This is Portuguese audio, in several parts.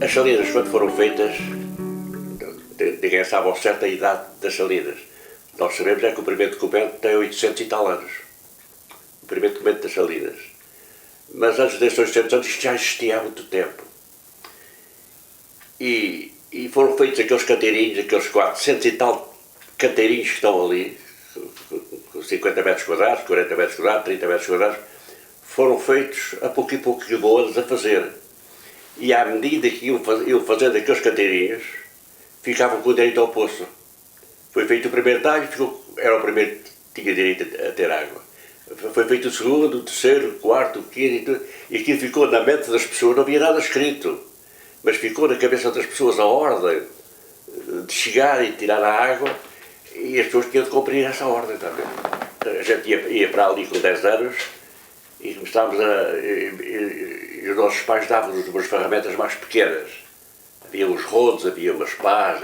As salinas, quando foram feitas, ninguém sabe ao certo a idade das salinas. Nós sabemos é que o primeiro documento tem 800 e tal anos. O primeiro documento das salinas. Mas antes desses 800 anos isto já existia há muito tempo. E foram feitos aqueles canteirinhos, aqueles 400 e tal canteirinhos que estão ali, com 50 metros quadrados, 40 metros quadrados, 30 metros quadrados, foram feitos a pouco e pouco de a fazer. E à medida que iam fazendo aqueles canteirinhos, ficavam com direito ao poço. Foi feito o primeiro talho, era o primeiro que tinha direito a ter água. Foi feito o segundo, o terceiro, o quarto, o quinto, e aquilo ficou na mente das pessoas, não havia nada escrito, mas ficou na cabeça das pessoas a ordem de chegar e tirar a água, e as pessoas tinham de cumprir essa ordem também. A gente ia para ali com 10 anos, e começávamos e os nossos pais davam-nos umas ferramentas mais pequenas. Havia uns rodos, havia umas pás,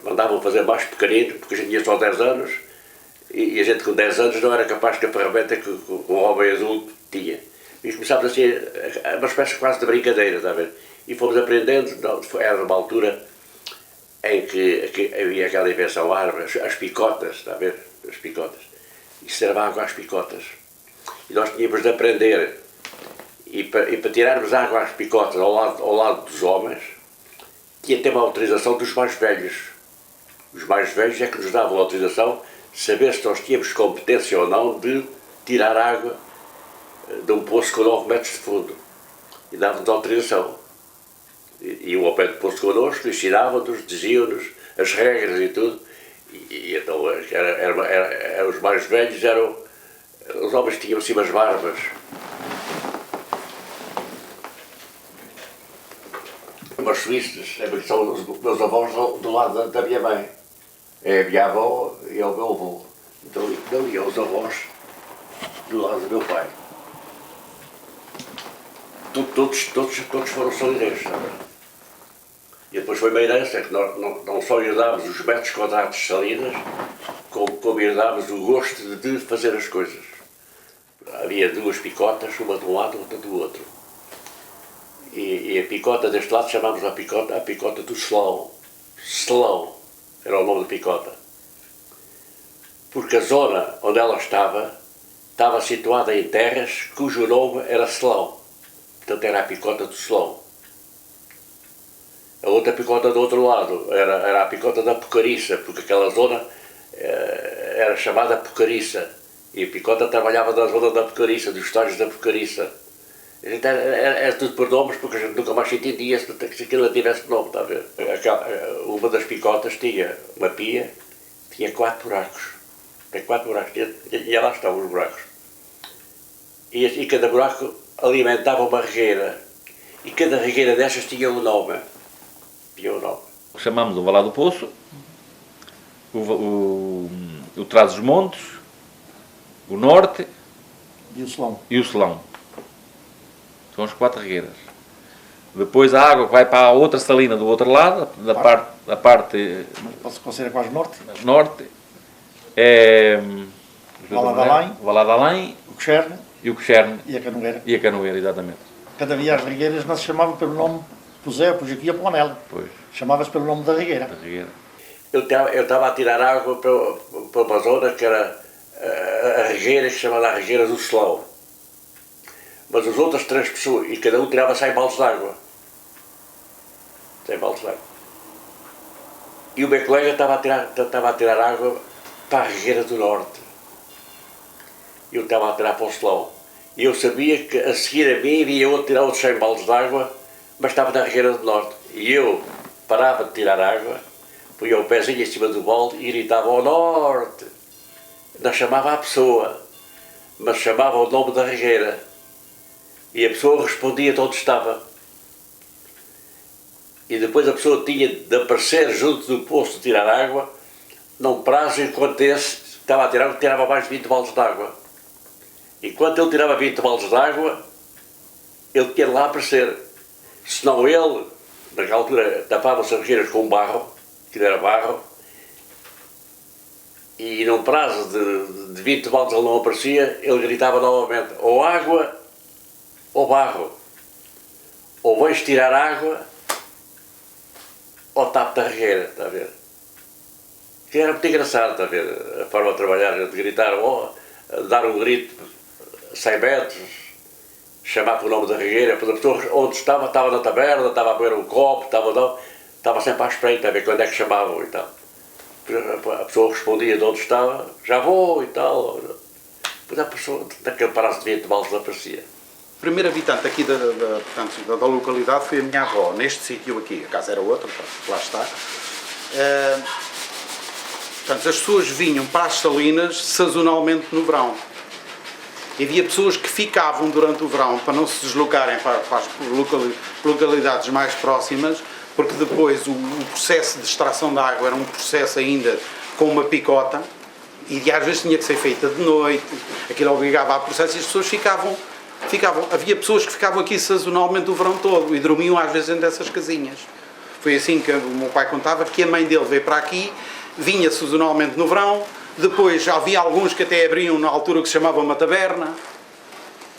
mandavam fazer mais pequenino, porque a gente tinha só 10 anos, e a gente com 10 anos não era capaz de ter a ferramenta que o homem adulto tinha. E começámos assim, uma espécie quase de brincadeira, está a ver? E fomos aprendendo, era numa altura em que havia aquela invenção árabe, as picotas, está a ver? As picotas. E serve água às picotas. E nós tínhamos de aprender, e para tirarmos água às picotas ao lado dos homens, tinha de ter uma autorização dos mais velhos. Os mais velhos é que nos davam a autorização de saber se nós tínhamos competência ou não de tirar água de um poço com 9 metros de fundo. E davam-nos autorização. Iam ao pé do poço connosco, ensinavam-nos, diziam-nos as regras e tudo. E então os mais velhos eram. Os homens tinham assim umas barbas. Umas suíças, que são os meus avós do lado da minha mãe. É a minha avó e é o meu avô. Então dali aos avós do lado do meu pai. Todos foram salineiros, sabe? E depois foi uma herança que nós não só herdámos os metros quadrados de salinas, como herdámos o gosto de fazer as coisas. Havia duas picotas, uma de um lado e outra do outro. E a picota deste lado chamámos a picota do Selão. Selão era o nome da picota. Porque a zona onde ela estava situada em terras cujo nome era Selão. Portanto era a picota do Selão. A outra picota do outro lado era a picota da Pucariça, porque aquela zona era chamada Pucariça. E a picota trabalhava na zona da Pucariça, dos estágios da Pucariça. Era tudo por nomes, porque a gente nunca mais se entendia se aquilo tivesse nome, está a ver? Uma das picotas tinha uma pia, tinha 4 buracos. Tem 4 buracos, e lá estavam os buracos. E cada buraco alimentava uma regueira. E cada regueira dessas tinha um nome. Chamámos o Valar do Poço, o Trás-os-Montes, o Norte e o Selão. São as 4 regueiras. Depois a água vai para a outra salina do outro lado, da parte pode-se considerar quase norte. É Valá de Além, o Quexerne e a Canoeira. E a Canoeira, exatamente. Cada vez as regueiras não se chamavam pelo nome Pusé, pois aqui a Ponela. Chamava-se pelo nome da regueira. Eu estava a tirar água para uma zona que era a regueira, que se chamava a regueira do Selão. Mas as outras 3 pessoas, e cada um tirava 100 baldes de água. 100 baldes de água. E o meu colega estava a tirar água para a regueira do Norte. E eu estava a tirar para o Selão. E eu sabia que a seguir a mim havia outro tirar outros 100 baldes de água, mas estava na regueira do Norte. E eu parava de tirar água, punha o pezinho em cima do balde e gritava ao Norte. Não chamava a pessoa, mas chamava o nome da regueira. E a pessoa respondia de onde estava. E depois a pessoa tinha de aparecer junto do poço de tirar água, num prazo enquanto esse estava a tirar, tirava mais de 20 baldes de água. Enquanto ele tirava 20 baldes de água, ele tinha de lá aparecer. Senão ele, naquela altura, tapava-se as regueiras com barro, que era barro, e num prazo de 20 baldes ele não aparecia, ele gritava novamente, ou água ou barro. ou vais tirar água, ou tapo da regueira, está a ver? Que era muito engraçado, está a ver? A forma de trabalhar, de gritar, dar um grito, 100 metros, chamar pelo nome da regueira, para a pessoa onde estava na taberna, estava a beber um copo, estava sempre à espreita, a ver quando é que chamavam e tal. A pessoa respondia de onde estava, já vou e tal. Depois a pessoa, daquele prazo de 20 mal, desaparecia. O primeiro habitante aqui da localidade foi a minha avó, neste sítio aqui. A casa era outra, lá está. Portanto, as pessoas vinham para as Salinas sazonalmente no verão. E havia pessoas que ficavam durante o verão para não se deslocarem para as localidades mais próximas, porque depois o processo de extração de água era um processo ainda com uma picota e às vezes tinha que ser feita de noite, aquilo obrigava a processo e as pessoas ficavam. Havia pessoas que ficavam aqui sazonalmente o verão todo e dormiam às vezes dentro dessas casinhas. Foi assim que o meu pai contava, que a mãe dele veio para aqui, vinha sazonalmente no verão, depois havia alguns que até abriam na altura que se chamava uma taberna,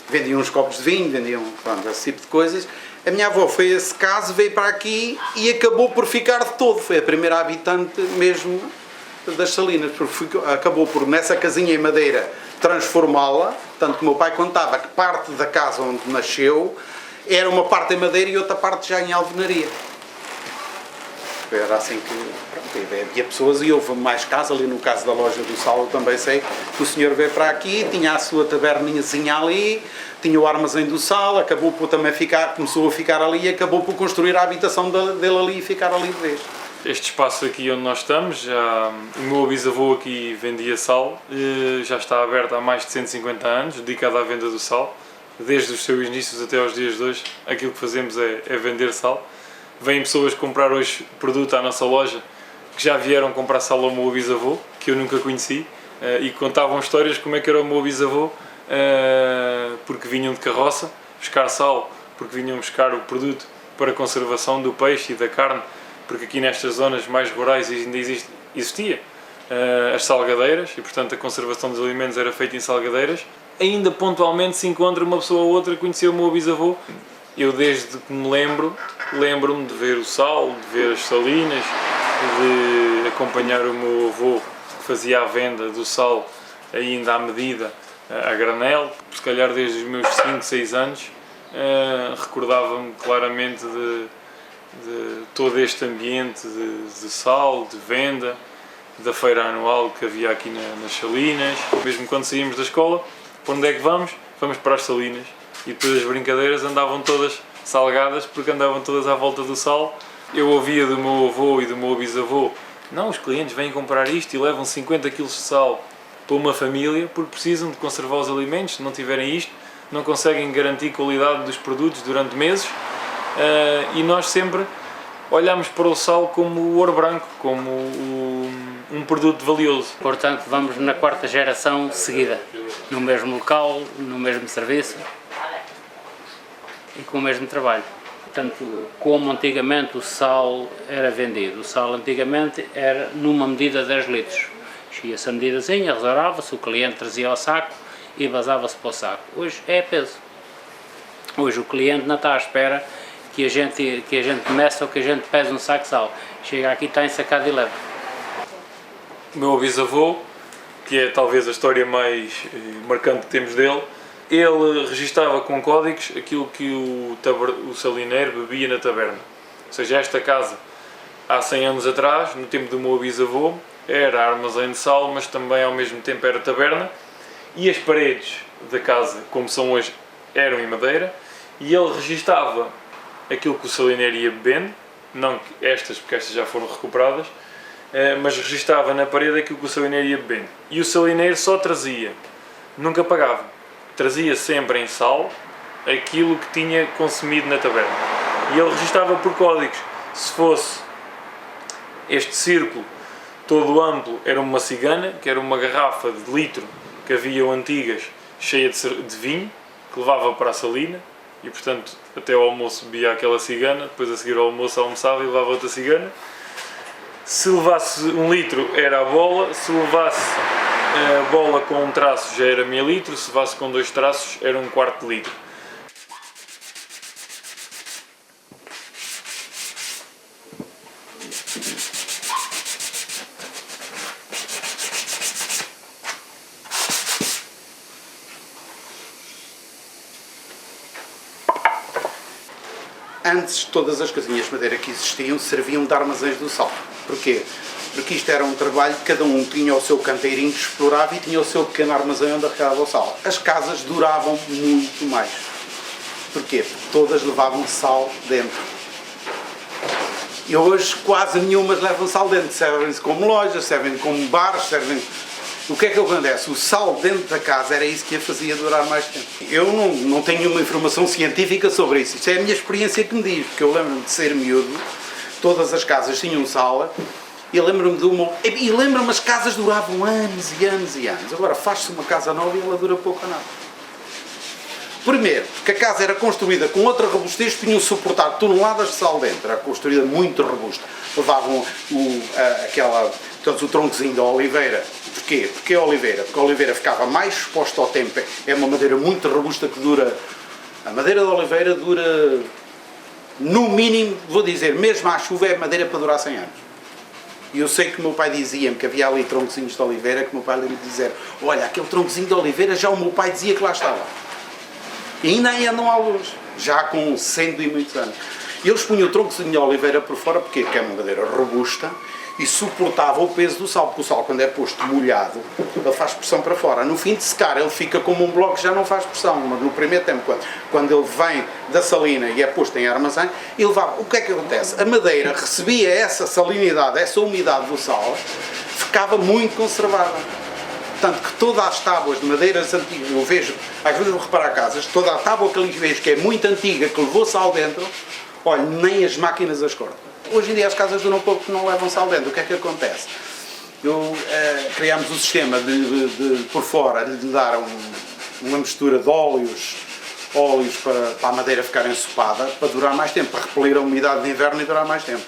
vendiam uns copos de vinho, vendiam esse tipo de coisas. A minha avó foi esse caso, veio para aqui e acabou por ficar de todo. Foi a primeira habitante mesmo das Salinas, porque acabou por, nessa casinha em madeira, transformá-la. Tanto que o meu pai contava que parte da casa onde nasceu era uma parte em madeira e outra parte já em alvenaria. Era assim que havia pessoas e houve mais casos, ali no caso da loja do Sal, eu também sei que o senhor veio para aqui, tinha a sua taberninhazinha ali, tinha o armazém do Sal, acabou por também começou a ficar ali e acabou por construir a habitação dele ali e ficar ali de vez. Este espaço aqui onde nós estamos, o meu bisavô aqui vendia sal, já está aberto há mais de 150 anos, dedicado à venda do sal. Desde os seus inícios até aos dias de hoje, aquilo que fazemos é vender sal. Vêm pessoas comprar hoje produto à nossa loja que já vieram comprar sal ao meu bisavô, que eu nunca conheci, e contavam histórias como é que era o meu bisavô, porque vinham de carroça buscar sal, porque vinham buscar o produto para a conservação do peixe e da carne, porque aqui nestas zonas mais rurais ainda existia as salgadeiras e, portanto, a conservação dos alimentos era feita em salgadeiras. Ainda pontualmente se encontra uma pessoa ou outra que conheceu o meu bisavô. Eu, desde que me lembro-me de ver o sal, de ver as salinas, de acompanhar o meu avô que fazia a venda do sal ainda à medida, a granel. Se calhar desde os meus 5, 6 anos, recordava-me claramente de todo este ambiente de sal, de venda, da feira anual que havia aqui nas Salinas. Mesmo quando saímos da escola, para onde é que vamos? Vamos para as Salinas. E depois as brincadeiras andavam todas salgadas, porque andavam todas à volta do sal. Eu ouvia do meu avô e do meu bisavô: não, os clientes vêm comprar isto e levam 50 kg de sal para uma família porque precisam de conservar os alimentos. Se não tiverem isto, não conseguem garantir qualidade dos produtos durante meses. E nós sempre olhamos para o sal como o ouro branco, como um produto valioso. Portanto, vamos na 4ª geração seguida, no mesmo local, no mesmo serviço e com o mesmo trabalho. Portanto, como antigamente o sal era vendido, o sal antigamente era numa medida de 10 litros. Enchia-se a medidazinha, reservava-se, o cliente trazia ao saco e vazava-se para o saco. Hoje é peso. Hoje o cliente não está à espera que a gente meça ou que a gente pese um saco de sal. Chega aqui, está ensacado e leva. O meu bisavô, que é talvez a história mais marcante que temos dele, ele registava com códigos aquilo que o salineiro bebia na taberna. Ou seja, esta casa, há 100 anos atrás, no tempo do meu bisavô, era armazém de sal, mas também ao mesmo tempo era taberna, e as paredes da casa, como são hoje, eram em madeira, e ele registava aquilo que o salineiro ia bebendo, não estas, porque estas já foram recuperadas, mas registava na parede aquilo que o salineiro ia bebendo. E o salineiro só trazia, nunca pagava, trazia sempre em sal aquilo que tinha consumido na taberna. E ele registava por códigos. Se fosse este círculo todo amplo, era uma cigana, que era uma garrafa de litro que haviam antigas, cheia de vinho, que levava para a salina, e portanto até ao almoço bebia aquela cigana, depois a seguir ao almoço almoçava e levava outra cigana. Se levasse 1 litro era a bola, se levasse a bola com 1 traço já era meio litro, se levasse com 2 traços era 1/4 de litro. Antes, todas as casinhas de madeira que existiam serviam de armazéns do sal. Porquê? Porque isto era um trabalho que cada um tinha o seu canteirinho que explorava e tinha o seu pequeno armazém onde arrecadava o sal. As casas duravam muito mais. Porquê? Porque todas levavam sal dentro. E hoje quase nenhumas levam sal dentro. Servem-se como lojas, servem como bares, servem... O que é que acontece? O sal dentro da casa era isso que a fazia durar mais tempo. Eu não tenho uma informação científica sobre isso. Isto é a minha experiência que me diz, porque eu lembro-me de ser miúdo, todas as casas tinham sal, e lembro-me de uma... E lembro-me as casas duravam anos e anos e anos. Agora faz-se uma casa nova e ela dura pouco ou nada. Primeiro, porque a casa era construída com outra robustez, tinham suportado toneladas de sal dentro. Era construída muito robusta. Levavam o troncozinho da oliveira. Porquê? Porque a oliveira? Porque a oliveira ficava mais exposta ao tempo. É uma madeira muito robusta que dura... A madeira da oliveira dura, no mínimo, vou dizer, mesmo à chuva, é madeira para durar 100 anos. E eu sei que o meu pai dizia-me que havia ali troncozinhos de oliveira, que o meu pai lhe dizer, olha, aquele troncozinho de oliveira, já o meu pai dizia que lá estava. E ainda aí andam alguns, já com 100 e muitos anos. E eles punham o troncozinho de oliveira por fora, porque é uma madeira robusta, e suportava o peso do sal, porque o sal, quando é posto molhado, ele faz pressão para fora. No fim de secar, ele fica como um bloco que já não faz pressão, mas no primeiro tempo, quando ele vem da salina e é posto em armazém, ele vai... O que é que acontece? A madeira recebia essa salinidade, essa umidade do sal, ficava muito conservada. Tanto que todas as tábuas de madeiras antigas, eu vejo, às vezes eu vou reparar casas, toda a tábua que ali vejo, que é muito antiga, que levou sal dentro, olha, nem as máquinas as cortam. Hoje em dia as casas duram pouco que não levam sal dentro. O que é que acontece? Criámos o sistema de por fora, de dar uma mistura de óleos para a madeira ficar ensopada, para durar mais tempo, para repelir a umidade de inverno e durar mais tempo.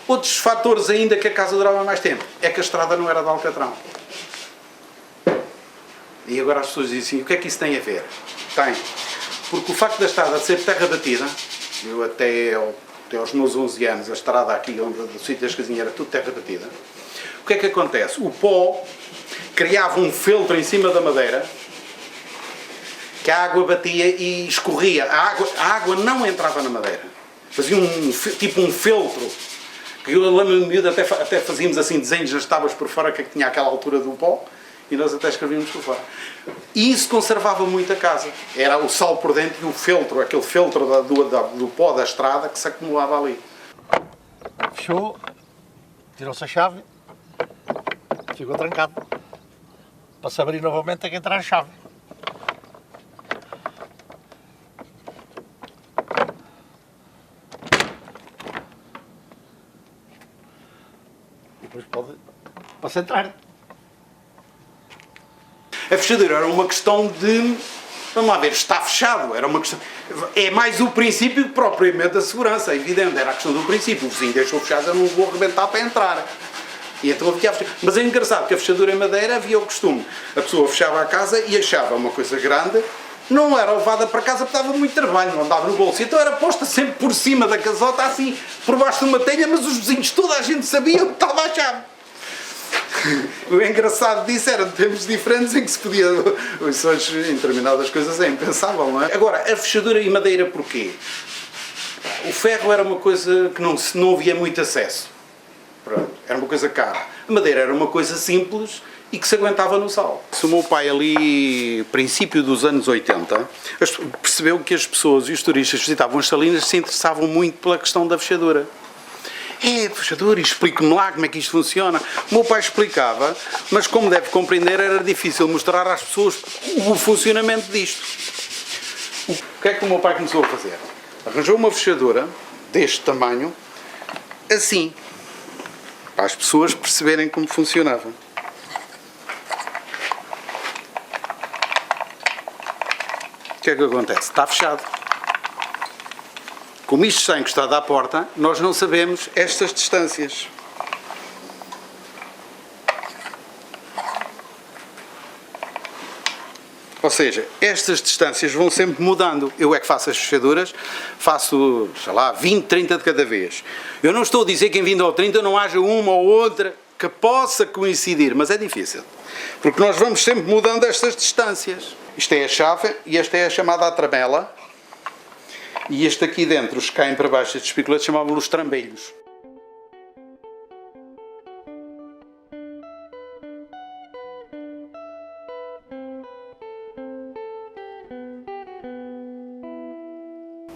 Outros fatores ainda que a casa durava mais tempo, é que a estrada não era de alcatrão. E agora as pessoas dizem assim, o que é que isso tem a ver? Tem. Porque o facto da estrada ser terra batida, eu até aos meus 11 anos, a estrada aqui, onde o sítio das casinhas era tudo terra batida, o que é que acontece? O pó criava um filtro em cima da madeira, que a água batia e escorria. A água não entrava na madeira. Fazia tipo um filtro. Que eu lembro-me miúdo, até fazíamos assim desenhos nas tábuas por fora, que tinha aquela altura do pó, e nós até escrevíamos por fora. E isso conservava muito a casa. Era o sal por dentro e o filtro, aquele filtro do pó da estrada que se acumulava ali. Fechou, tirou-se a chave, ficou trancado. Para se abrir novamente tem que entrar a chave. E depois pode entrar. A fechadura era uma questão de, vamos lá ver, está fechado, era uma questão, é mais o princípio que propriamente a segurança, é evidente, era a questão do princípio, o vizinho deixou fechado, eu não vou arrebentar para entrar. E então havia a fechadura. Mas é engraçado que a fechadura em madeira havia o costume, a pessoa fechava a casa e achava uma coisa grande, não era levada para casa porque dava muito trabalho, não andava no bolso, então era posta sempre por cima da casota, assim, por baixo de uma telha, mas os vizinhos, toda a gente sabia onde estava a chave. O engraçado disso era de tempos diferentes em que se podia, hoje em determinadas coisas é impensável, não é? Agora, a fechadura em madeira porquê? O ferro era uma coisa que não havia muito acesso. Pronto, era uma coisa cara. A madeira era uma coisa simples e que se aguentava no sal. O meu pai ali, princípio dos anos 80, percebeu que as pessoas e os turistas que visitavam as salinas se interessavam muito pela questão da fechadura. Fechadura, explique-me lá como é que isto funciona. O meu pai explicava, mas como deve compreender, era difícil mostrar às pessoas o funcionamento disto. O que é que o meu pai começou a fazer? Arranjou uma fechadura deste tamanho, assim, para as pessoas perceberem como funcionava. O que é que acontece? Está fechado. Como isto está encostado à porta, nós não sabemos estas distâncias. Ou seja, estas distâncias vão sempre mudando. Eu é que faço as fechaduras, faço, sei lá, 20, 30 de cada vez. Eu não estou a dizer que em 20 ou 30 não haja uma ou outra que possa coincidir, mas é difícil. Porque nós vamos sempre mudando estas distâncias. Isto é a chave e esta é a chamada tramela. E este aqui dentro, os que caem para baixo, estes picoletes, chamavam-los trambelhos.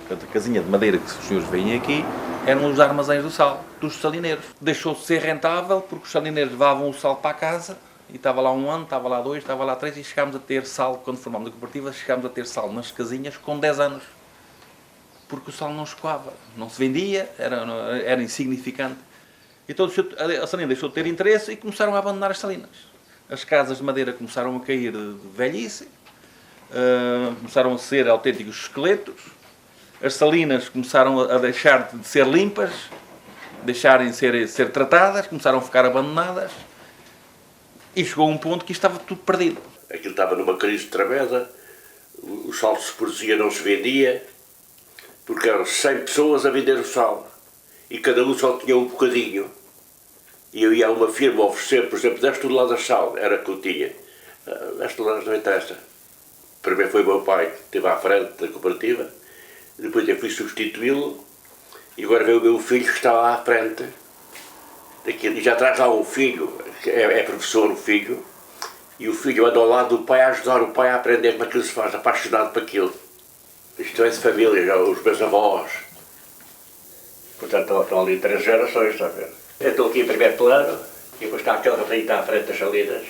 Portanto, a casinha de madeira que os senhores veem aqui eram os armazéns do sal, dos salineiros. Deixou de ser rentável porque os salineiros levavam o sal para a casa e estava lá 1 ano, estava lá 2, estava lá 3 e chegámos a ter sal, quando formámos a cooperativa, chegámos a ter sal nas casinhas com 10 anos. Porque o sal não escoava, não se vendia, era insignificante. Então a salina deixou de ter interesse e começaram a abandonar as salinas. As casas de madeira começaram a cair de velhice, começaram a ser autênticos esqueletos. As salinas começaram a deixar de ser limpas, deixarem de ser tratadas, começaram a ficar abandonadas e chegou a um ponto que estava tudo perdido. Aquilo estava numa crise tremenda, o sal que se produzia não se vendia, porque eram 100 pessoas a vender o sal e cada um só tinha um bocadinho. E eu ia a uma firma oferecer, por exemplo, 10 toneladas de sal, era que eu tinha. 10 toneladas não interessa. Primeiro foi o meu pai, que esteve à frente da cooperativa. Depois eu fui substituí-lo e agora veio o meu filho que está lá à frente daquilo. E já traz lá um filho, que é professor o filho, e o filho anda ao lado do pai a ajudar o pai a aprender como aquilo se faz, apaixonado por aquilo. Isto é de família, já, os meus avós. Portanto, estão ali 3 gerações, está a ver? Eu estou aqui em primeiro plano, e depois está aquele que está à frente das salinas.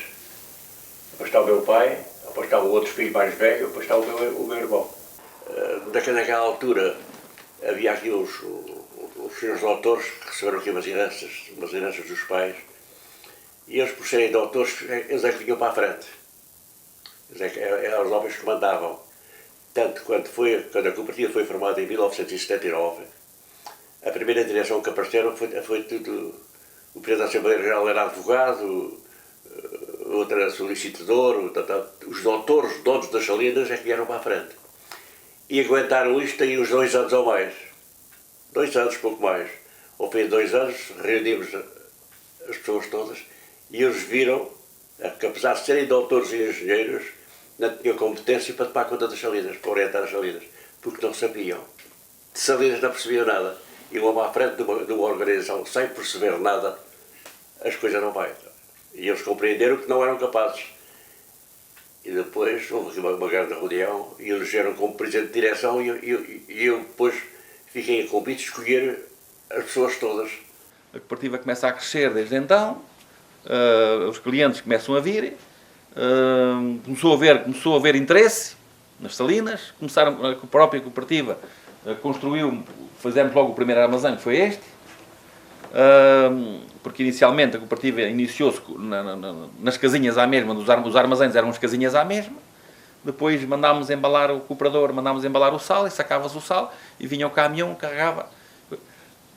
Depois está o meu pai, depois está o outro filho mais velho, depois está o meu irmão. Naquela altura havia aqui os senhores doutores que receberam aqui umas heranças dos pais, e eles, por serem doutores, eles é que vinham para a frente. Eram os homens que mandavam. Tanto quando a cooperativa foi formada em 1979, a primeira direção que apareceram foi tudo. O presidente da Assembleia Geral era advogado, outro era solicitador, os doutores, donos das salinas, é que vieram para a frente. E aguentaram isto aí uns 2 anos ou mais. 2 anos, pouco mais. Ao fim de 2 anos, reunimos as pessoas todas e eles viram que, apesar de serem doutores e engenheiros, não tinham competência para tomar conta das salinas, para orientar as salinas, porque não sabiam. De salinas não percebiam nada. E uma à frente de uma organização sem perceber nada, as coisas não vão. E eles compreenderam que não eram capazes. E depois houve aqui uma grande reunião e elegeram como presidente de direção e eu depois fiquei a convite de escolher as pessoas todas. A cooperativa começa a crescer desde então, os clientes começam a vir, começou a haver interesse nas salinas, a própria cooperativa construiu, fizemos logo o primeiro armazém, que foi este, porque inicialmente a cooperativa iniciou-se nas casinhas à mesma, os armazéns eram as casinhas à mesma, depois mandámos embalar o cooperador, mandámos embalar o sal e sacava-se o sal e vinha o caminhão, carregava.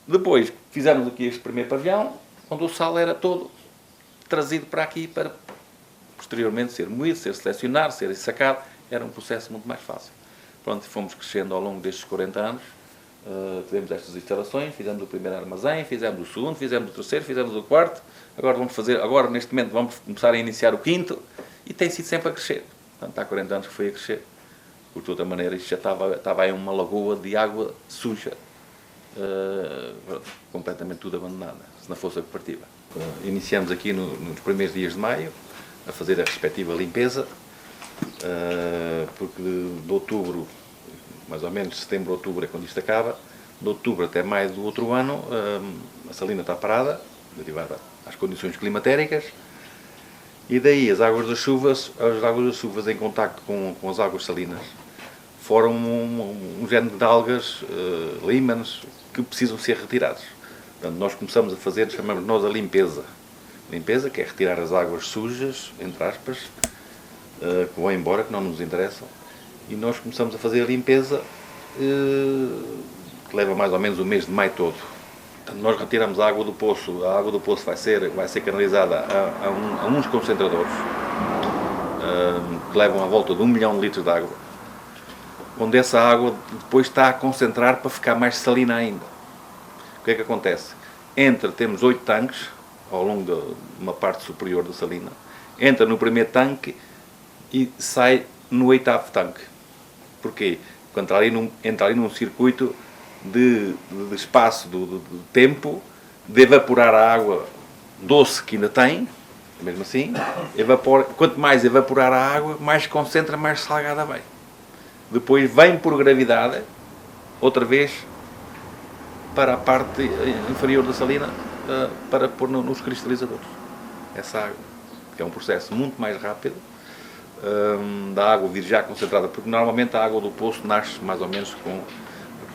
Depois fizemos aqui este primeiro pavilhão, onde o sal era todo trazido para aqui para posteriormente ser moído, ser selecionado, ser sacado, era um processo muito mais fácil. Pronto, fomos crescendo ao longo destes 40 anos, tivemos estas instalações, fizemos o primeiro armazém, fizemos o segundo, fizemos o terceiro, fizemos o quarto, agora neste momento vamos começar a iniciar o quinto e tem sido sempre a crescer. Portanto, há 40 anos que foi a crescer, porque de outra maneira isto já estava aí uma lagoa de água suja, completamente tudo abandonada, se não fosse a cooperativa. Iniciamos aqui nos primeiros dias de maio a fazer a respectiva limpeza, porque de outubro, mais ou menos setembro, outubro é quando isto acaba, de outubro até maio do outro ano a salina está parada, derivada às condições climatéricas, e daí as águas das chuvas em contacto com as águas salinas formam um género de algas, límanes, que precisam ser retirados. Portanto, nós começamos a fazer, chamamos nós a limpeza. Limpeza, que é retirar as águas sujas, entre aspas, que vão embora, que não nos interessam, e nós começamos a fazer a limpeza, que leva mais ou menos o mês de maio todo. Portanto, nós retiramos a água do poço vai ser canalizada a uns concentradores, que levam à volta de 1 milhão de litros de água, onde essa água depois está a concentrar para ficar mais salina ainda. O que é que acontece? Temos 8 tanques ao longo de uma parte superior da salina, entra no primeiro tanque e sai no 8º tanque. Porquê? Porque entra ali num circuito de espaço, de tempo, de evaporar a água doce que ainda tem, mesmo assim, quanto mais evaporar a água, mais concentra, mais salgada vem. Depois vem por gravidade, outra vez, para a parte inferior da salina, para pôr nos cristalizadores. Essa água, que é um processo muito mais rápido, da água vir já concentrada, porque normalmente a água do poço nasce mais ou menos com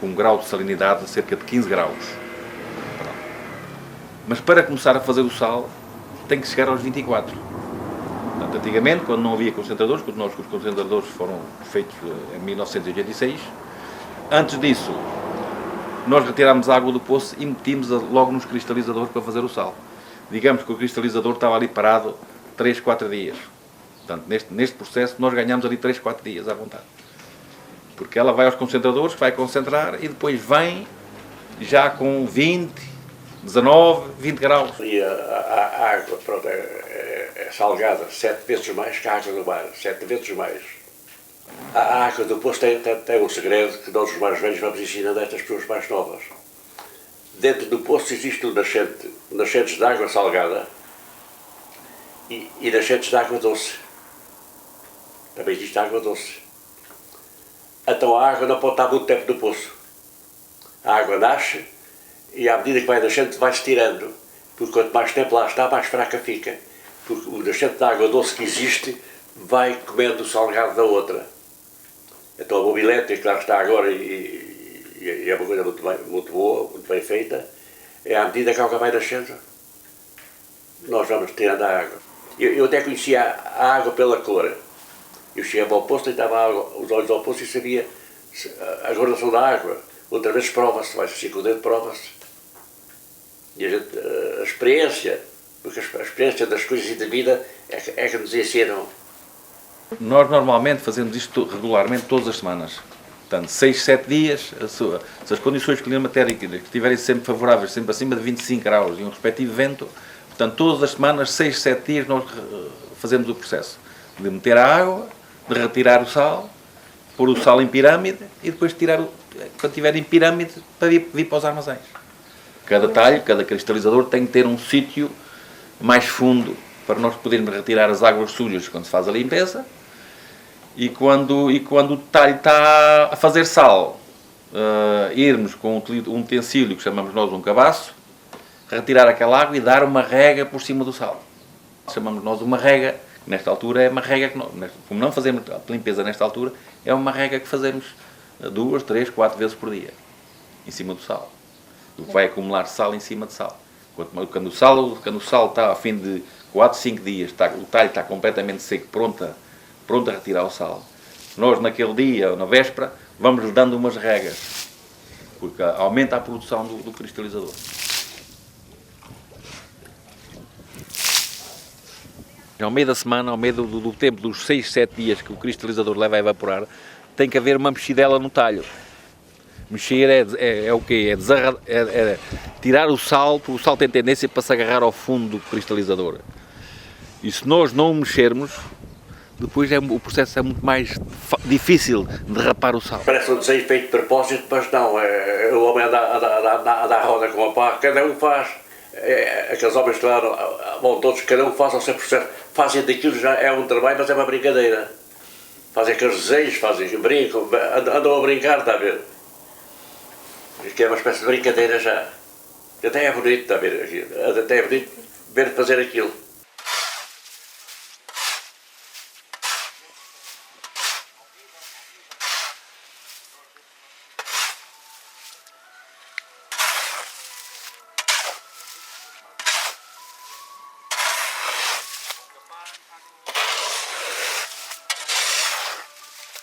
um grau de salinidade de cerca de 15 graus. Mas para começar a fazer o sal, tem que chegar aos 24. Portanto, antigamente, quando não havia concentradores, quando os concentradores foram feitos em 1986, antes disso, nós retirámos a água do poço e metimos logo nos cristalizadores para fazer o sal. Digamos que o cristalizador estava ali parado 3, 4 dias. Portanto, neste processo, nós ganhamos ali 3, 4 dias à vontade. Porque ela vai aos concentradores, vai concentrar e depois vem já com 20, 19, 20 graus. E a água, pronto, é salgada 7 vezes mais que a água do mar, 7 vezes mais. A água do poço tem um segredo que nós os mais velhos vamos ensinando a estas pessoas mais novas. Dentro do poço existe nascentes de água salgada e nascentes de água doce. Também existe água doce. Então a água não pode estar muito tempo no poço. A água nasce e à medida que vai nascendo vai-se tirando. Porque quanto mais tempo lá está, mais fraca fica. Porque o nascente de água doce que existe vai comendo o salgado da outra. Então a bomba elétrica que lá está agora e é uma coisa muito boa, muito bem feita, é à medida que a água vai nascendo, nós vamos tirando a água. Eu até conhecia a água pela cor. Eu chegava ao poço, deitava os olhos ao poço e sabia a coloração da água. Outra vez prova-se, vai-se assim com o dedo, prova-se. E a experiência, porque a experiência das coisas e da vida é que nos ensinam. Nós normalmente fazemos isto regularmente todas as semanas. Portanto, 6, 7 dias, se as condições climatéricas estiverem sempre favoráveis, sempre acima de 25 graus e um respectivo vento, portanto, todas as semanas, 6, 7 dias, nós fazemos o processo de meter a água, de retirar o sal, pôr o sal em pirâmide e depois tirar, quando estiver em pirâmide, para vir para os armazéns. Cada talho, cada cristalizador tem que ter um sítio mais fundo para nós podermos retirar as águas sujas quando se faz a limpeza. E quando o talho está a fazer sal, irmos com um utensílio que chamamos nós um cabaço, retirar aquela água e dar uma rega por cima do sal. Chamamos nós uma rega, que nesta altura é uma rega que, como não fazemos a limpeza nesta altura, é uma rega que fazemos 2, 3, 4 vezes por dia, em cima do sal. Vai acumular sal em cima de sal. Quando o sal está a fim de 4, 5 dias, o talho está completamente seco, pronto a retirar o sal. Nós, naquele dia, na véspera, vamos dando umas regas, porque aumenta a produção do cristalizador. Ao meio da semana, ao meio do tempo dos 6, 7 dias que o cristalizador leva a evaporar, tem que haver uma mexidela no talho. Mexer é o quê? É tirar o sal, porque o sal tem tendência para se agarrar ao fundo do cristalizador. E se nós não o mexermos, depois o processo é muito mais difícil de rapar o sal. Parece um desenho feito de propósito, mas não. O homem anda à roda com a pá, cada um faz. Aqueles homens que lá vão todos, cada um faz ao seu processo. Fazem daquilo, já é um trabalho, mas é uma brincadeira. Fazem aqueles desenhos, brincam, andam a brincar, está a ver? Isto é uma espécie de brincadeira já. Até é bonito, está a ver? Até é bonito ver fazer aquilo.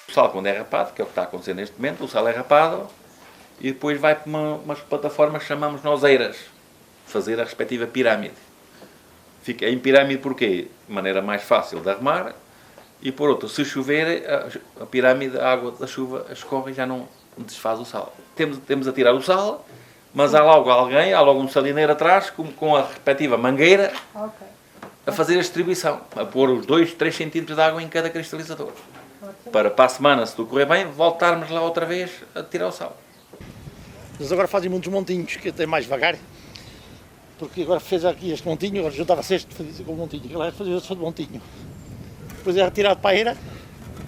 O sal, quando é rapado, que é o que está a acontecer neste momento, o sal é rapado e depois vai para umas plataformas que chamamos nós eiras, fazer a respectiva pirâmide. Fica em pirâmide porquê? De maneira mais fácil de arrumar E por outro, se chover, a pirâmide, a água da chuva escorre e já não desfaz o sal. Temos a tirar o sal, mas há logo alguém, há logo um salineiro atrás, com a respectiva mangueira, a fazer a distribuição, a pôr os 2, 3 centímetros de água em cada cristalizador. Para a semana, se tudo correr bem, voltarmos lá outra vez a tirar o sal. Eles agora fazem muitos montinhos, que até mais devagar, porque agora fez aqui este montinho, agora juntava-se este, fazia com o montinho, aquele fazia outro montinho. Depois é retirado para a eira,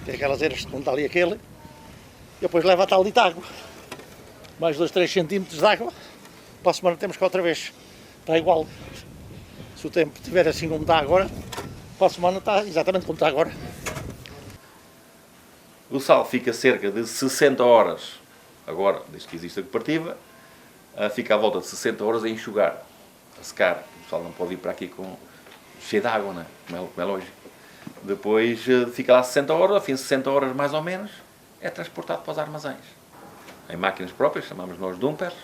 que é aquelas eiras que está ali aquele, e depois leva a tal de água. Mais 2, 3 centímetros de água, para a semana temos cá outra vez. Está igual. Se o tempo estiver assim como está agora, para a semana está exatamente como está agora. O sal fica cerca de 60 horas, agora, desde que existe a cooperativa, fica à volta de 60 horas a enxugar, a secar. O sal não pode ir para aqui cheio de água, não é? Como é lógico. Depois fica lá 60 horas, ao fim de 60 horas mais ou menos, é transportado para os armazéns. Em máquinas próprias, chamamos nós dumpers,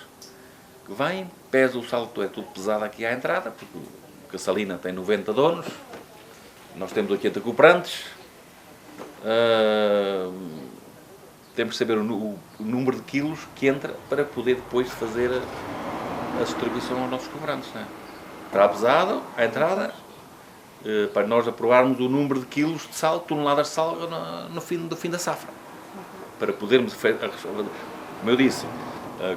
que vêm, pesa o sal, é tudo pesado aqui à entrada, porque a salina tem 90 donos, nós temos 80 cooperantes, temos que saber o número de quilos que entra para poder depois fazer a distribuição aos nossos cooperantes. Não é? Está pesado à entrada, para nós aprovarmos o número de quilos de sal, toneladas de sal no fim da safra. Para podermos, como eu disse,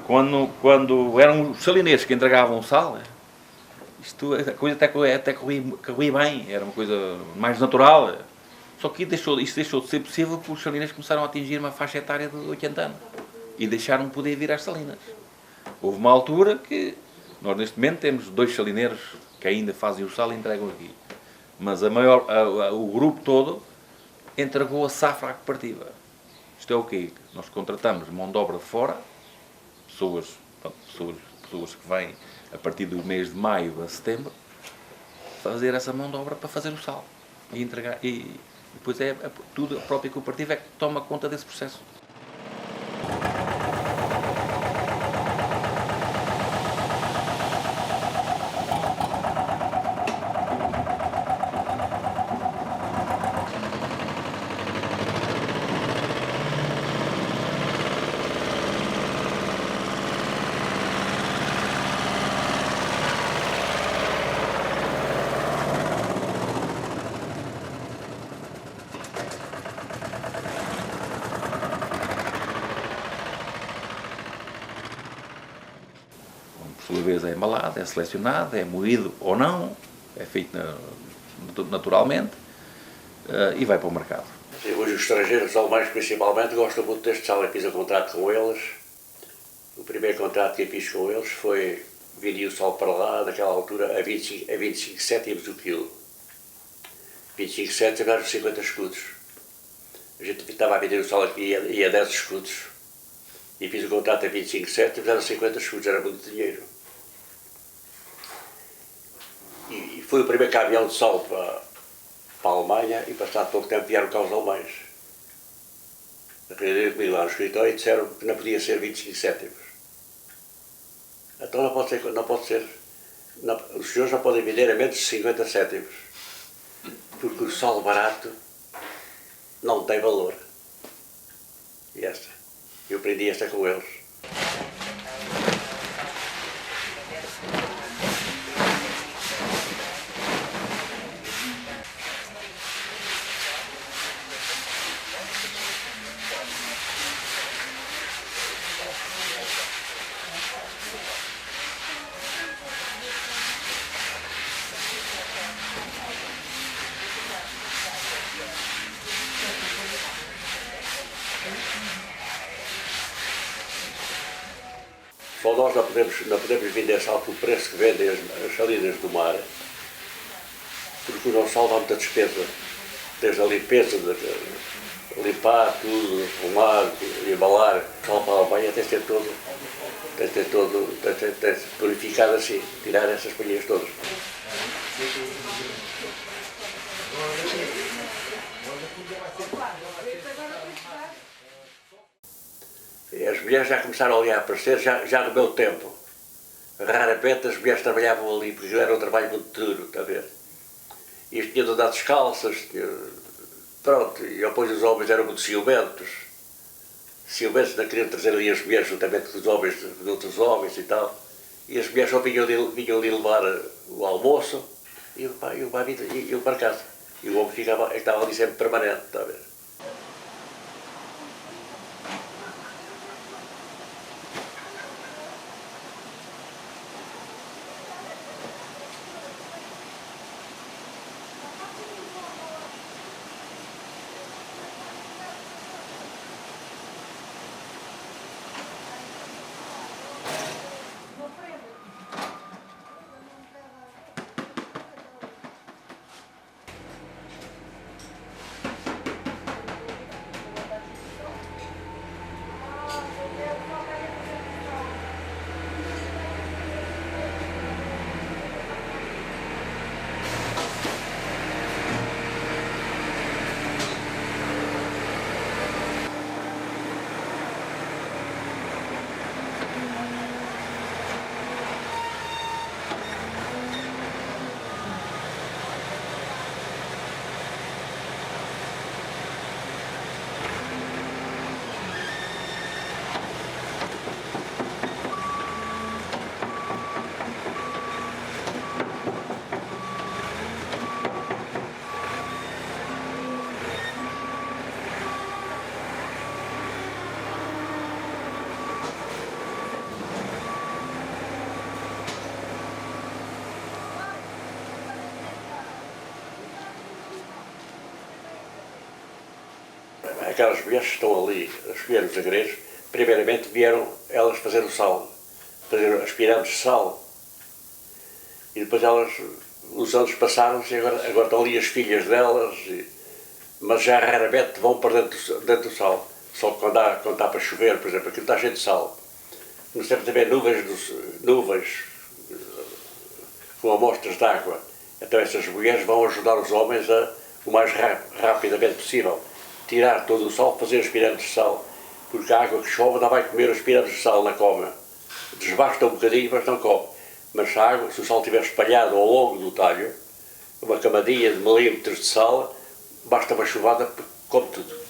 quando eram os salineiros que entregavam o sal, a coisa até corria bem, era uma coisa mais natural. Só que isto deixou de ser possível porque os salineiros começaram a atingir uma faixa etária de 80 anos e deixaram de poder vir às salinas. Houve uma altura que nós neste momento temos 2 salineiros que ainda fazem o sal e entregam aqui. Mas o grupo todo entregou a safra à cooperativa. Isto é o quê? Nós contratamos mão de obra de fora, pessoas que vêm a partir do mês de maio a setembro, fazer essa mão de obra para fazer o sal e entregar. E depois tudo, a própria cooperativa é que toma conta desse processo. Por sua vez é embalado, é selecionado, é moído ou não, é feito naturalmente e vai para o mercado. Sim, hoje os estrangeiros, os alemães principalmente, gostam muito deste sal. Eu fiz um contrato com eles. O primeiro contrato que eu fiz com eles foi vendi o sal para lá, naquela altura, a 25 cêntimos o quilo. 25 cêntimos eram 50 escudos. A gente estava a vender o sal aqui a 10 escudos. E fiz o contrato a 25 cêntimos, eram 50 escudos, era muito dinheiro. E foi o primeiro caminhão de sal para a Alemanha e passado pouco tempo vieram cá os alemães. Reuniram comigo lá no escritório e disseram que não podia ser 25 cêntimos. Então não pode ser. Os senhores não podem vender a menos de 50 cêntimos. Porque o sal barato não tem valor. E eu aprendi esta com eles. Só nós não podemos vender sal pelo preço que vendem as salinas do mar, porque o nosso sal dá muita despesa. Desde a limpeza, limpar tudo, arrumar, embalar, o sal para a Alemanha tem que ser purificado assim, tirar essas palhinhas todas. E as mulheres já começaram ali a aparecer, já no meu tempo. Raramente as mulheres trabalhavam ali, porque era um trabalho muito duro, está a ver? E tinham de andar descalças, Pronto, e depois os homens eram muito ciumentos. Ciumentos não queriam trazer ali as mulheres juntamente com os homens de outros homens e tal. E as mulheres só vinham ali levar o almoço e o marido iam para casa. E o homem estava ali sempre permanente, está a ver? Aquelas mulheres que estão ali a escolher os agreiros, primeiramente vieram elas fazer o sal, fazer as pirâmides de sal. E depois elas, os anos passaram-se e agora estão ali as filhas delas, mas já raramente vão para dentro do sal. Só que quando está para chover, por exemplo, aquilo está cheio de sal. Nós temos também nuvens com amostras de água. Então essas mulheres vão ajudar os homens a, o mais rapidamente possível, tirar todo o sal, fazer as pirâmides de sal, porque a água que chove não vai comer as pirâmides de sal, não come. Desbasta um bocadinho, mas não come. Mas se o sal estiver espalhado ao longo do talho, uma camadinha de milímetros de sal, basta uma chuvada, come tudo.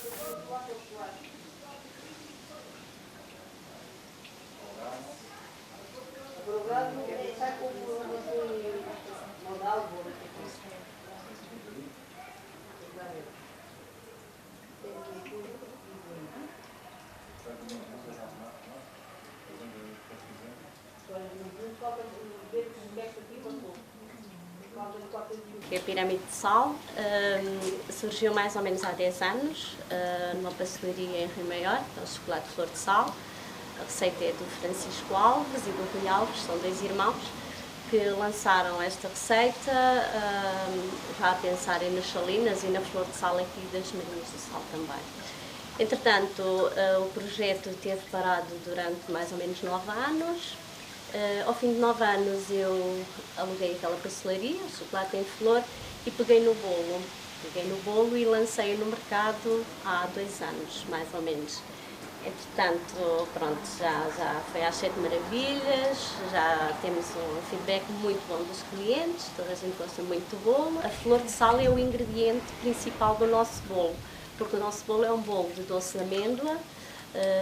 A pirâmide de sal surgiu mais ou menos há 10 anos, numa pastelaria em Rio Maior, que é o chocolate flor de sal. A receita é do Francisco Alves e do Rui Alves, são dois irmãos que lançaram esta receita já a pensarem nas salinas e na flor de sal aqui das Marinhas do Sal também. Entretanto, o projeto teve parado durante mais ou menos 9 anos. Ao fim de 9 anos eu aluguei aquela pastelaria, o chocolate em flor, e peguei no bolo e lancei-o no mercado há 2 anos, mais ou menos. Entretanto, pronto, já foi às 7 maravilhas, já temos um feedback muito bom dos clientes, toda a gente gosta muito do bolo. A flor de sal é o ingrediente principal do nosso bolo, porque o nosso bolo é um bolo de doce de amêndoa,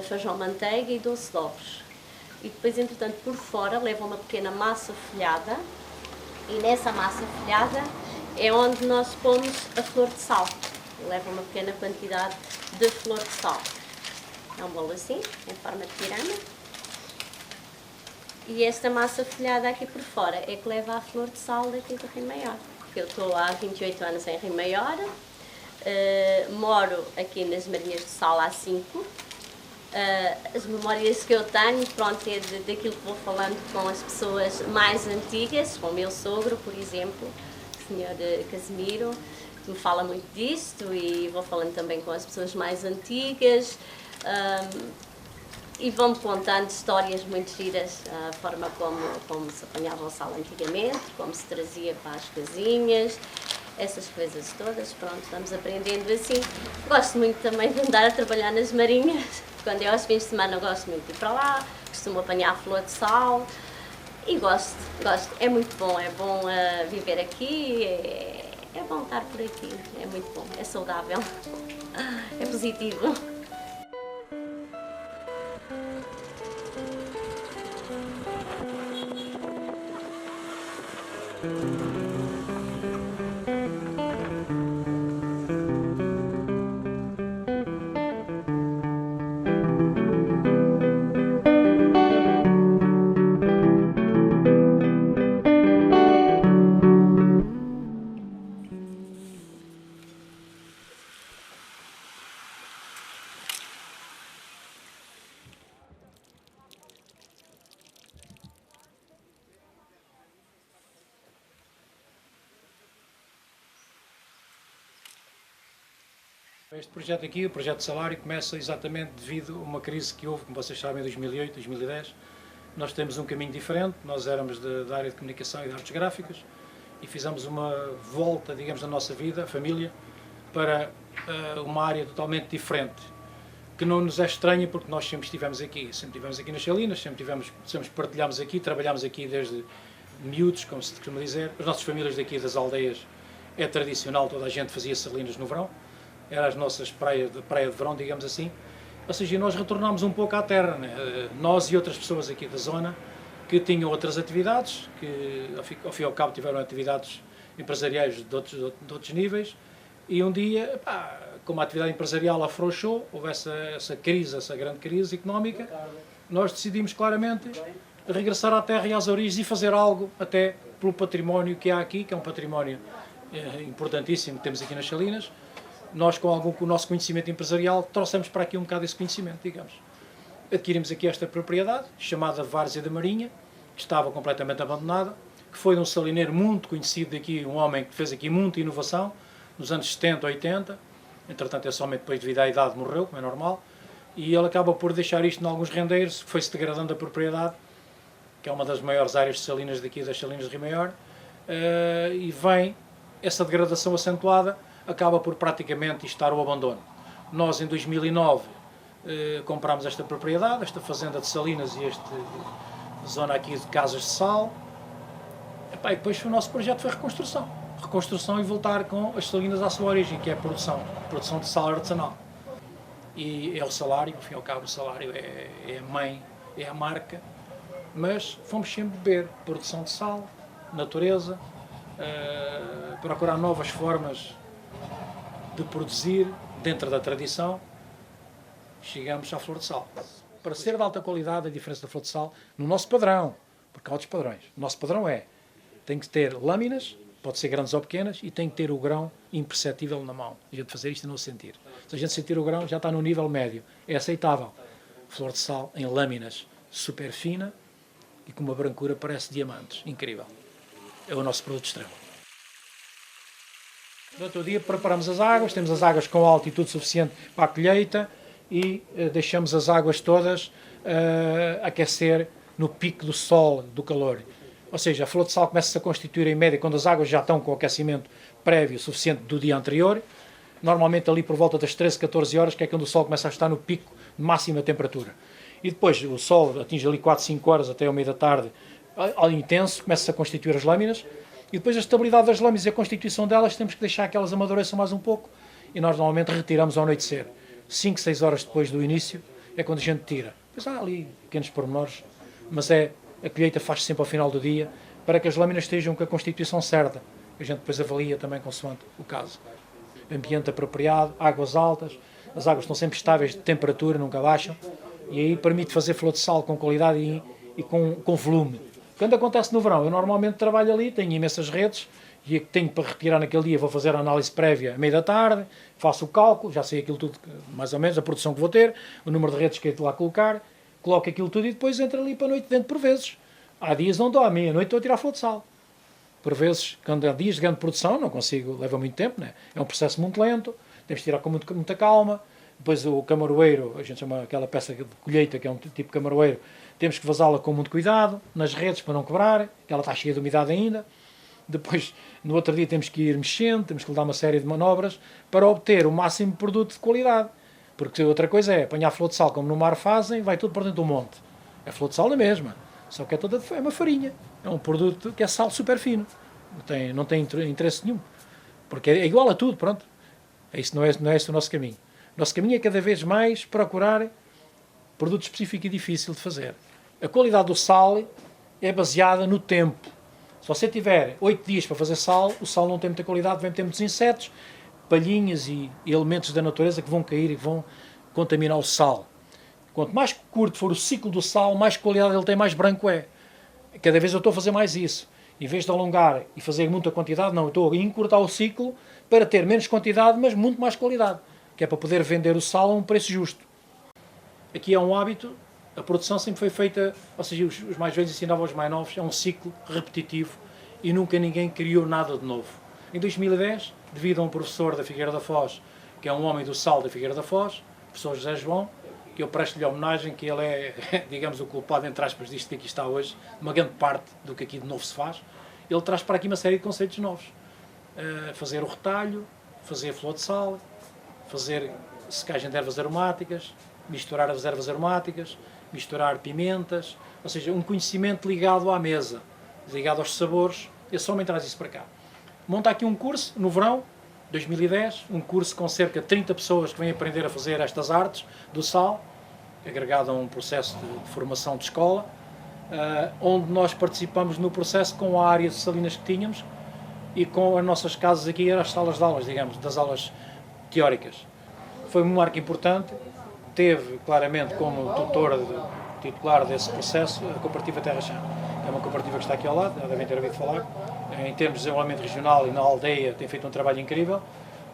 feijão manteiga e doce de ovos. E depois, entretanto, por fora leva uma pequena massa folhada, e nessa massa folhada é onde nós pomos a flor de sal. Leva uma pequena quantidade de flor de sal. É um bolo assim, em forma de pirâmide. E esta massa folhada aqui por fora é que leva a flor de sal daqui do Rio Maior. Eu estou há 28 anos em Rio Maior, moro aqui nas Marinhas do Sal há 5. As memórias que eu tenho, pronto, é daquilo que vou falando com as pessoas mais antigas, com o meu sogro, por exemplo, o Sr. Casimiro, que me fala muito disto, e vou falando também com as pessoas mais antigas, e vão-me contando histórias muito giras, a forma como se apanhava o sal antigamente, como se trazia para as casinhas, essas coisas todas, pronto, vamos aprendendo assim. Gosto muito também de andar a trabalhar nas marinhas. Quando é aos fins de semana, eu gosto muito de ir para lá, costumo apanhar flor de sal e gosto. É muito bom, é bom viver aqui, É bom estar por aqui, é muito bom, é saudável, é positivo. Este projeto aqui, o projeto de salário, começa exatamente devido a uma crise que houve, como vocês sabem, em 2008, 2010. Nós temos um caminho diferente, nós éramos da área de comunicação e de artes gráficas e fizemos uma volta, digamos, da nossa vida, a família, para uma área totalmente diferente, que não nos é estranha porque nós sempre estivemos aqui nas Salinas, sempre partilhámos aqui, trabalhámos aqui desde miúdos, como se costuma dizer. As nossas famílias daqui das aldeias é tradicional, toda a gente fazia salinas no verão. Eram as nossas praia de verão, digamos assim. Ou seja, nós retornámos um pouco à terra, né? Nós e outras pessoas aqui da zona que tinham outras atividades, que ao fim e ao cabo tiveram atividades empresariais de outros níveis, e um dia, como a atividade empresarial afrouxou, houve essa crise, essa grande crise económica, nós decidimos claramente regressar à terra e às origens e fazer algo até pelo património que há aqui, que é um património importantíssimo que temos aqui nas Salinas. Nós, com o nosso conhecimento empresarial, trouxemos para aqui um bocado esse conhecimento, digamos. Adquirimos aqui esta propriedade, chamada Várzea da Marinha, que estava completamente abandonada, que foi de um salineiro muito conhecido daqui, um homem que fez aqui muita inovação, nos anos 70, 80, entretanto, esse homem, depois, devido à idade, morreu, como é normal, e ele acaba por deixar isto em alguns rendeiros, foi-se degradando a propriedade, que é uma das maiores áreas de salinas daqui, das Salinas de Rio Maior, e vem essa degradação acentuada, acaba por praticamente estar o abandono. Nós, em 2009, comprámos esta propriedade, esta fazenda de Salinas e esta zona aqui de casas de sal. E depois o nosso projeto foi reconstrução. Reconstrução e voltar com as Salinas à sua origem, que é a produção de sal artesanal. E é o salário, ao fim e ao cabo o salário é a mãe, é a marca, mas fomos sempre beber produção de sal, natureza, procurar novas formas de produzir dentro da tradição. Chegamos à flor de sal. Para ser de alta qualidade, a diferença da flor de sal, no nosso padrão, porque há outros padrões, o nosso padrão tem que ter lâminas, pode ser grandes ou pequenas, e tem que ter o grão imperceptível na mão. A gente fazer isto e não sentir. Se a gente sentir o grão, já está no nível médio. É aceitável. Flor de sal em lâminas super fina e com uma brancura parece diamantes. Incrível. É o nosso produto extremo. Durante o dia preparamos as águas, temos as águas com altitude suficiente para a colheita e deixamos as águas todas aquecer no pico do sol, do calor. Ou seja, a flor de sal começa-se a constituir em média quando as águas já estão com aquecimento prévio suficiente do dia anterior, normalmente ali por volta das 13, 14 horas, que é quando o sol começa a estar no pico de máxima temperatura. E depois o sol atinge ali 4, 5 horas até ao meio da tarde, ao intenso, começa-se a constituir as lâminas. E depois a estabilidade das lâminas e a constituição delas, temos que deixar que elas amadureçam mais um pouco. E nós normalmente retiramos ao anoitecer. 5, 6 horas depois do início é quando a gente tira. Depois há ali pequenos pormenores, mas a colheita faz-se sempre ao final do dia, para que as lâminas estejam com a constituição certa. A gente depois avalia também consoante o caso. Ambiente apropriado, águas altas, as águas estão sempre estáveis de temperatura, nunca baixam, e aí permite fazer flor de sal com qualidade e com volume. Quando acontece no verão, eu normalmente trabalho ali, tenho imensas redes, e tenho para retirar naquele dia, vou fazer a análise prévia à meia da tarde, faço o cálculo, já sei aquilo tudo, mais ou menos, a produção que vou ter, o número de redes que hei de lá colocar, coloco aquilo tudo e depois entro ali para a noite dentro por vezes. Há dias onde à meia-noite estou a tirar flor de sal. Por vezes, quando há dias de grande produção, não consigo, leva muito tempo, né? É um processo muito lento, temos de tirar com muita calma. Depois o camaroeiro, a gente chama aquela peça de colheita, que é um tipo de camaroeiro, temos que vazá-la com muito cuidado, nas redes para não quebrar, ela está cheia de umidade ainda. Depois, no outro dia, temos que ir mexendo, temos que lhe dar uma série de manobras para obter o máximo de produto de qualidade. Porque outra coisa é apanhar flor de sal, como no mar fazem, vai tudo para dentro do monte. É flor de sal na mesma, só que é uma farinha. É um produto que é sal super fino, não tem interesse nenhum. Porque é igual a tudo, pronto. Isso não é esse o nosso caminho. O nosso caminho é cada vez mais procurar produto específico e difícil de fazer. A qualidade do sal é baseada no tempo. Se você tiver 8 dias para fazer sal, o sal não tem muita qualidade, vem ter muitos insetos, palhinhas e elementos da natureza que vão cair e vão contaminar o sal. Quanto mais curto for o ciclo do sal, mais qualidade ele tem, mais branco é. Cada vez eu estou a fazer mais isso. Em vez de alongar e fazer muita quantidade, não, eu estou a encurtar o ciclo para ter menos quantidade, mas muito mais qualidade, que é para poder vender o sal a um preço justo. Aqui é um hábito, a produção sempre foi feita, ou seja, os mais velhos ensinavam aos mais novos, é um ciclo repetitivo e nunca ninguém criou nada de novo. Em 2010, devido a um professor da Figueira da Foz, que é um homem do sal da Figueira da Foz, o professor José João, que eu presto-lhe a homenagem, que ele é, digamos, o culpado, entre aspas, disto que aqui está hoje, uma grande parte do que aqui de novo se faz. Ele traz para aqui uma série de conceitos novos. Fazer o retalho, fazer a flor de sal, fazer secagem de ervas aromáticas, misturar as ervas aromáticas, misturar pimentas, ou seja, um conhecimento ligado à mesa, ligado aos sabores. Esse homem traz isso para cá. Monta aqui um curso, no verão, 2010, um curso com cerca de 30 pessoas que vêm aprender a fazer estas artes do sal, agregado a um processo de formação de escola, onde nós participamos no processo com a área de salinas que tínhamos e com as nossas casas aqui, eram as salas de aulas, digamos, das aulas teóricas. Foi um marco importante, teve claramente como titular desse processo a Cooperativa Terra Chã. É uma cooperativa que está aqui ao lado, já devem ter ouvido falar. Em termos de desenvolvimento regional e na aldeia tem feito um trabalho incrível.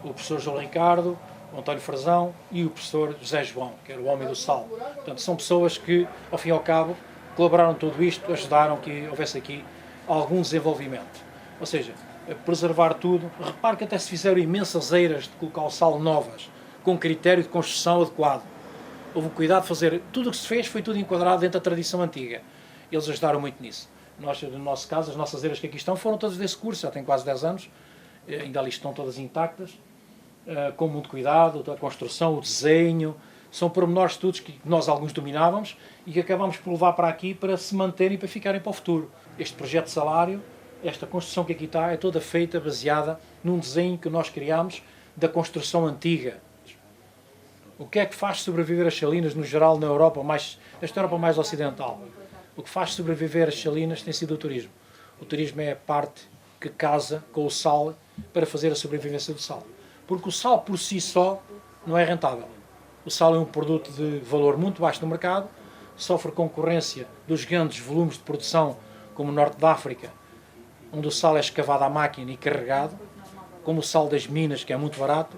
O professor João Ricardo, o António Frazão e o professor José João, que era o homem do sal. Portanto, são pessoas que, ao fim e ao cabo, colaboraram tudo isto, ajudaram que houvesse aqui algum desenvolvimento. Ou seja, preservar tudo. Repare que até se fizeram imensas eiras de colocar o sal novas, com critério de construção adequado. Houve cuidado de fazer, tudo o que se fez foi tudo enquadrado dentro da tradição antiga. Eles ajudaram muito nisso. Nós, no nosso caso, as nossas eiras que aqui estão foram todas desse curso, já tem quase 10 anos, ainda ali estão todas intactas, com muito cuidado, a construção, o desenho, são pormenores de estudos que nós alguns dominávamos e que acabamos por levar para aqui para se manterem e para ficarem para o futuro. Este projeto de salário, esta construção que aqui está, é toda feita baseada num desenho que nós criámos da construção antiga. O que é que faz sobreviver as salinas, no geral, na Europa, nesta Europa mais ocidental? O que faz sobreviver as salinas tem sido o turismo. O turismo é a parte que casa com o sal para fazer a sobrevivência do sal. Porque o sal por si só não é rentável. O sal é um produto de valor muito baixo no mercado, sofre concorrência dos grandes volumes de produção, como o norte da África, onde o sal é escavado à máquina e carregado, como o sal das minas, que é muito barato.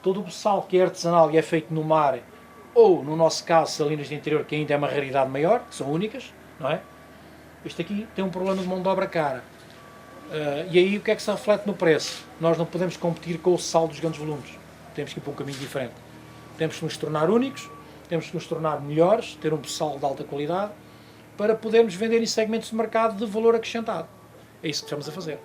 Todo o sal que é artesanal e é feito no mar, ou, no nosso caso, salinas de interior, que ainda é uma raridade maior, que são únicas, não é? Este aqui tem um problema de mão de obra cara. E aí o que é que se reflete no preço? Nós não podemos competir com o sal dos grandes volumes. Temos que ir para um caminho diferente. Temos que nos tornar únicos, temos que nos tornar melhores, ter um sal de alta qualidade, para podermos vender em segmentos de mercado de valor acrescentado. É isso que estamos a fazer.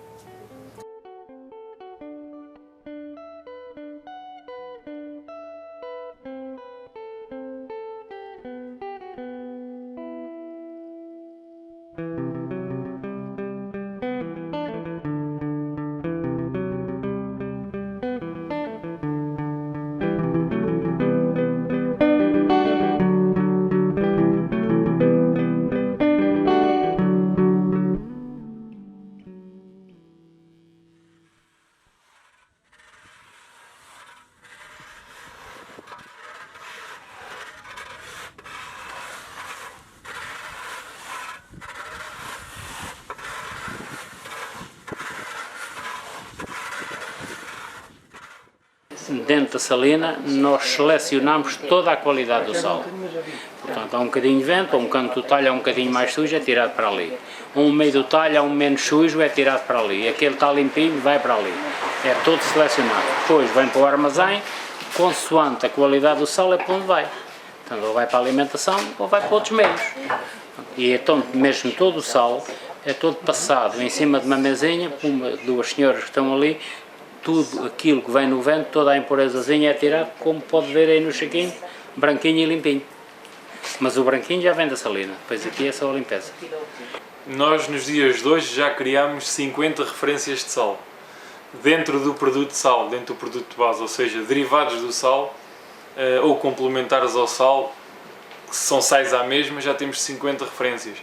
Dentro da salina, nós selecionamos toda a qualidade do sal. Portanto, há um bocadinho de vento, um canto do talho é um bocadinho mais sujo, é tirado para ali. Um meio do talho é um menos sujo, é tirado para ali. Aquele está limpinho, vai para ali. É todo selecionado. Depois vem para o armazém, consoante a qualidade do sal é para onde vai. Portanto, ou vai para a alimentação ou vai para outros meios. E então, mesmo todo o sal é todo passado em cima de uma mesinha, duas senhoras que estão ali, tudo aquilo que vem no vento, toda a impurezazinha é tirado, como pode ver aí no chequinho, branquinho e limpinho. Mas o branquinho já vem da salina, depois aqui é só a limpeza. Nós nos dias de hoje já criámos 50 referências de sal. dentro do produto de sal, dentro do produto de base, ou seja, derivados do sal ou complementares ao sal, que são sais à mesma, já temos 50 referências.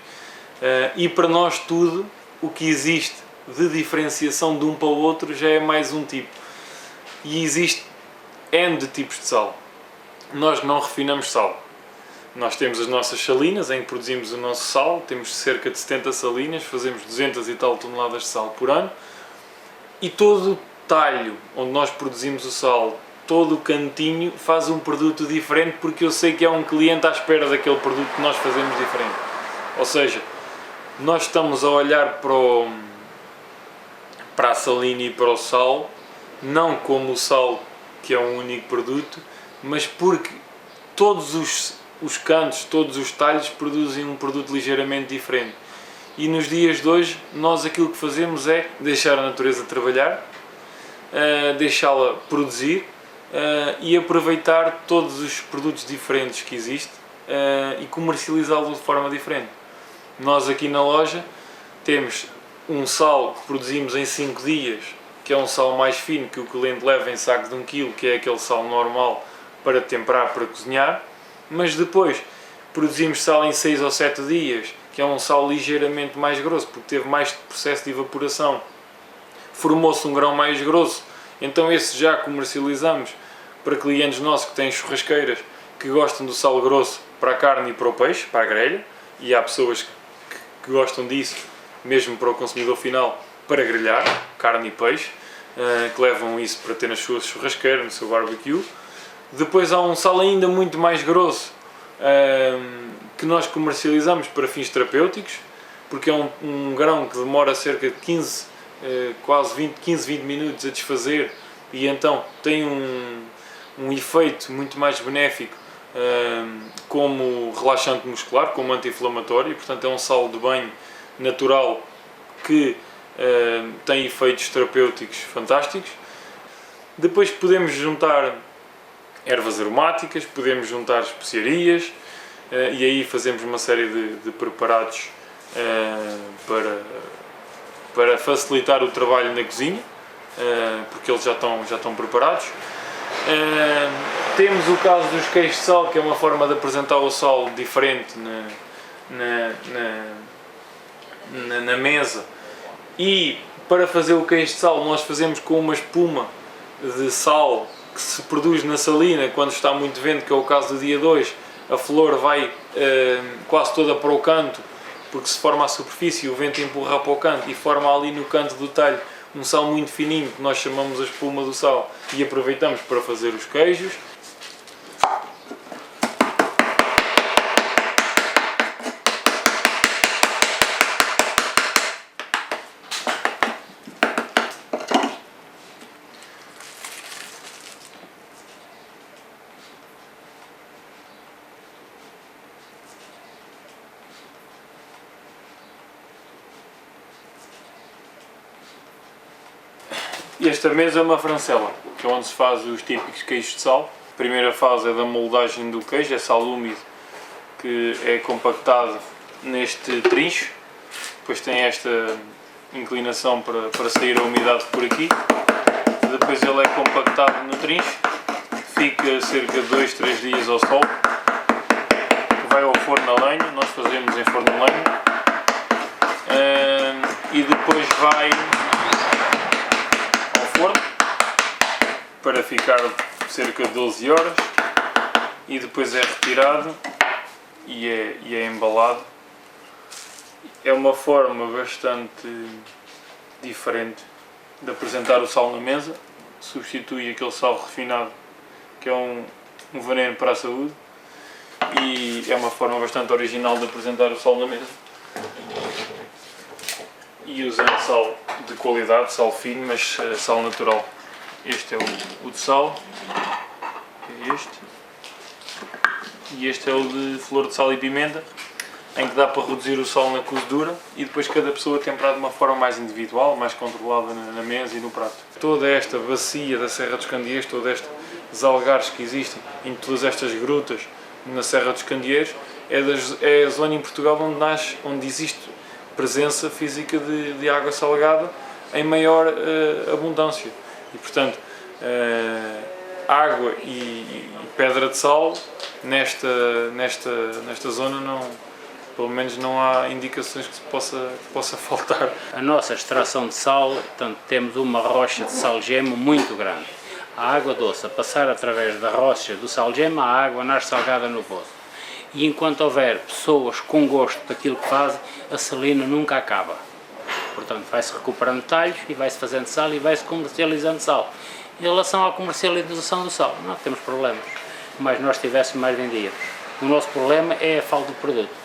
E para nós tudo o que existe de diferenciação de um para o outro já é mais um tipo. E existe N de tipos de sal. Nós não refinamos sal. Nós temos as nossas salinas em que produzimos o nosso sal, temos cerca de 70 salinas, fazemos 200 e tal toneladas de sal por ano, e todo o talho onde nós produzimos o sal, todo o cantinho faz um produto diferente, porque eu sei que há um cliente à espera daquele produto que nós fazemos diferente. Ou seja, nós estamos a olhar para a salina e para o sal, não como o sal que é um único produto, mas porque todos os cantos, todos os talhos produzem um produto ligeiramente diferente. E nos dias de hoje, nós aquilo que fazemos é deixar a natureza trabalhar, deixá-la produzir e aproveitar todos os produtos diferentes que existem e comercializá-los de forma diferente. Nós aqui na loja temos um sal que produzimos em 5 dias, que é um sal mais fino, que o cliente leva em saco de 1 kg, que é aquele sal normal para temperar, para cozinhar, mas depois produzimos sal em 6 ou 7 dias, que é um sal ligeiramente mais grosso, porque teve mais processo de evaporação, formou-se um grão mais grosso, então esse já comercializamos para clientes nossos que têm churrasqueiras, que gostam do sal grosso para a carne e para o peixe, para a grelha, e há pessoas que gostam disso, mesmo para o consumidor final, para grelhar, carne e peixe, que levam isso para ter nas suas churrasqueiras, no seu barbecue. Depois há um sal ainda muito mais grosso, que nós comercializamos para fins terapêuticos, porque é um grão que demora cerca de 15, 20 minutos a desfazer, e então tem um efeito muito mais benéfico como relaxante muscular, como anti-inflamatório, portanto é um sal de banho natural que tem efeitos terapêuticos fantásticos. Depois podemos juntar ervas aromáticas, podemos juntar especiarias e aí fazemos uma série de preparados para facilitar o trabalho na cozinha, porque eles já estão preparados. Temos o caso dos queijos de sal, que é uma forma de apresentar o sal diferente na mesa, e para fazer o queijo de sal nós fazemos com uma espuma de sal que se produz na salina quando está muito vento, que é o caso do dia 2, a flor vai quase toda para o canto, porque se forma à superfície, o vento empurra para o canto e forma ali no canto do talho um sal muito fininho, que nós chamamos a espuma do sal, e aproveitamos para fazer os queijos. Esta mesa é uma francela, que é onde se faz os típicos queijos de sal. A primeira fase é da moldagem do queijo, é sal úmido, que é compactado neste trincho. Depois tem esta inclinação para sair a umidade por aqui. Depois ele é compactado no trincho, fica cerca de 2-3 dias ao sol. Vai ao forno a lenha, nós fazemos em forno a lenha. E depois vai para ficar cerca de 12 horas e depois é retirado e é embalado. É uma forma bastante diferente de apresentar o sal na mesa, substitui aquele sal refinado que é um veneno para a saúde, e é uma forma bastante original de apresentar o sal na mesa. E usando sal de qualidade, sal fino, mas sal natural. Este é o de sal, é este, e este é o de flor de sal e pimenta, em que dá para reduzir o sal na cozedura e depois cada pessoa temperar de uma forma mais individual, mais controlada na mesa e no prato. Toda esta bacia da Serra dos Candeeiros, todos estes algares que existem em todas estas grutas na Serra dos Candeeiros, é a zona em Portugal onde existe presença física de água salgada em maior abundância. E, portanto, água e pedra de sal, nesta zona, pelo menos não há indicações que possa faltar. A nossa extração de sal, portanto, temos uma rocha de sal-gema muito grande. A água doce a passar através da rocha do sal-gema, a água nasce salgada no poço. E enquanto houver pessoas com gosto daquilo que fazem, a salina nunca acaba. Portanto, vai-se recuperando talhos e vai-se fazendo sal e vai-se comercializando sal. Em relação à comercialização do sal, não temos problemas. Mais nós tivéssemos, mais vendíamos. O nosso problema é a falta de produto.